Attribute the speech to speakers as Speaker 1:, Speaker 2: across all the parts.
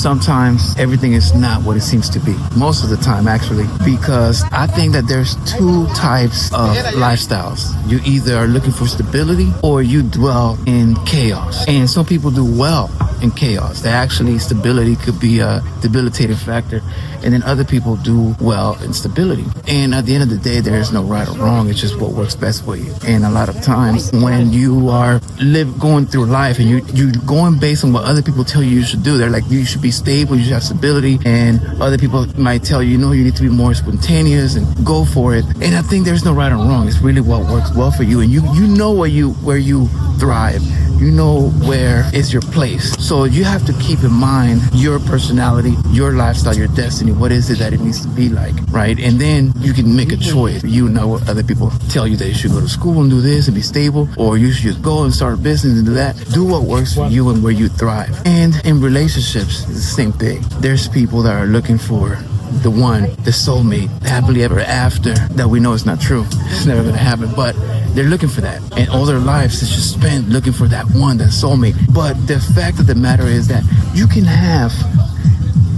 Speaker 1: sometimes everything is not what it seems to be. Most of the time, actually, because I think that there's two types of lifestyles. You either are looking for stability or you dwell in chaos. And some people do well in chaos. That actually stability could be a debilitating factor. And then other people do well in stability. And at the end of the day, there is no right or wrong. It's just what works best for you. And a lot of times when you are going through life and you're going based on what other people tell you should do, they're like, you should be stable, you should have stability. And other people might tell you, you need to be more spontaneous and go for it. And I think there's no right or wrong. It's really what works well for you. And you know where you thrive. You know where is your place. So you have to keep in mind your personality, your lifestyle, your destiny. What is it that it needs to be like, right? And then you can make a choice. You know what other people tell you that you should go to school and do this and be stable, or you should just go and start a business and do that. Do what works for you and where you thrive. And in relationships, it's the same thing. There's people that are looking for the one, the soulmate, happily ever after, that we know is not true. It's never going to happen, but they're looking for that. And all their lives is just spent looking for that one, that soulmate. But the fact of the matter is that you can have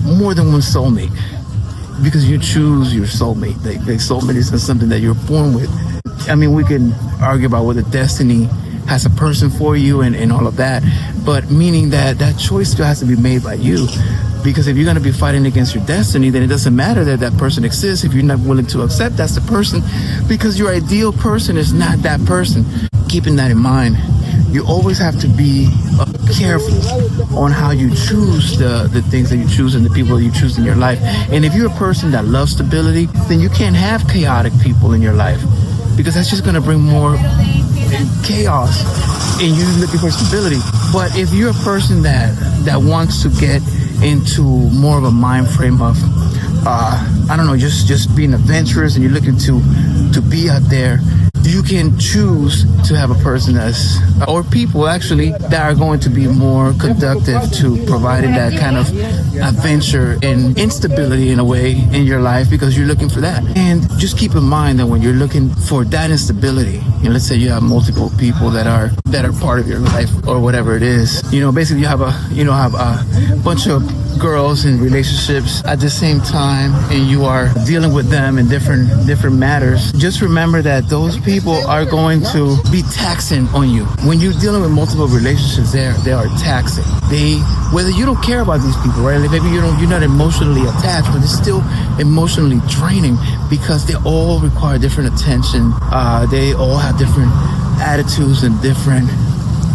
Speaker 1: more than one soulmate because you choose your soulmate. The soulmate isn't something that you're born with. I mean, we can argue about whether destiny has a person for you and all of that, but meaning that choice still has to be made by you. Because if you're going to be fighting against your destiny, then it doesn't matter that that person exists if you're not willing to accept that's the person, because your ideal person is not that person. Keeping that in mind, you always have to be careful on how you choose the things that you choose and the people that you choose in your life. And if you're a person that loves stability, then you can't have chaotic people in your life, because that's just going to bring more chaos and you looking for stability. But if you're a person that wants to get into more of a mind frame of just being adventurous, and you're looking to be out there, you can choose to have a person or people actually that are going to be more conductive to providing that kind of adventure and instability in a way in your life, because you're looking for that. And just keep in mind that when you're looking for that instability, let's say you have multiple people that are part of your life or whatever it is, basically you have a bunch of girls in relationships at the same time, and you are dealing with them in different matters. Just remember that those people are going to be taxing on you. When you're dealing with multiple relationships, they are taxing. Whether you don't care about these people, right? Like maybe you're not emotionally attached, but it's still emotionally draining because they all require different attention. They all have different attitudes and different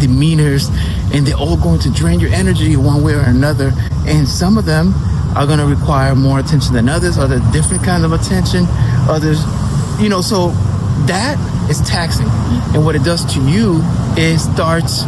Speaker 1: demeanors, and they're all going to drain your energy one way or another. And some of them are going to require more attention than others, or the different kind of attention. Others, so that is taxing. And what it does to you is starts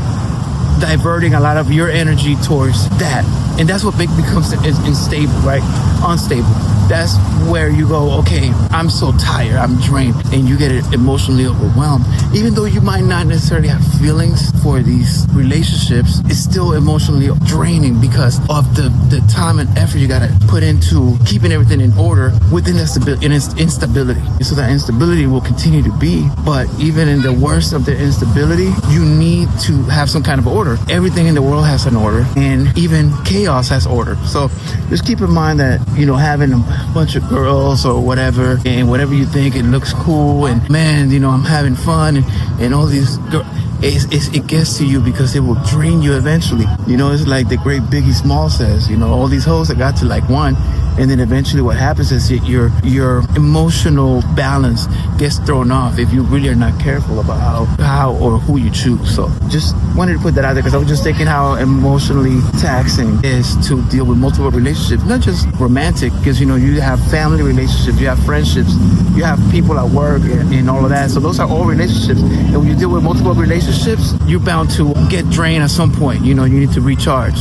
Speaker 1: diverting a lot of your energy towards that. And that's what becomes unstable, right? Unstable. That's where you go, okay, I'm so tired, I'm drained, and you get emotionally overwhelmed. Even though you might not necessarily have feelings for these relationships, it's still emotionally draining because of the time and effort you gotta put into keeping everything in order within that instability. So that instability will continue to be, but even in the worst of the instability, you need to have some kind of order. Everything in the world has an order, and even chaos has order. So just keep in mind that, having a bunch of girls or whatever, and whatever you think it looks cool, and man, I'm having fun, and all these girls, it gets to you because it will drain you eventually. It's like the great Biggie Small says, all these hoes that got to like one, and then eventually what happens is your emotional balance gets thrown off if you really are not careful about how or who you choose. So just wanted to put that out there, because I was just thinking how emotionally taxing it is to deal with multiple relationships, not just romantic, because you have family relationships, you have friendships, you have people at work and all of that. So those are all relationships, and when you deal with multiple relationships, you're bound to get drained at some point. You need to recharge.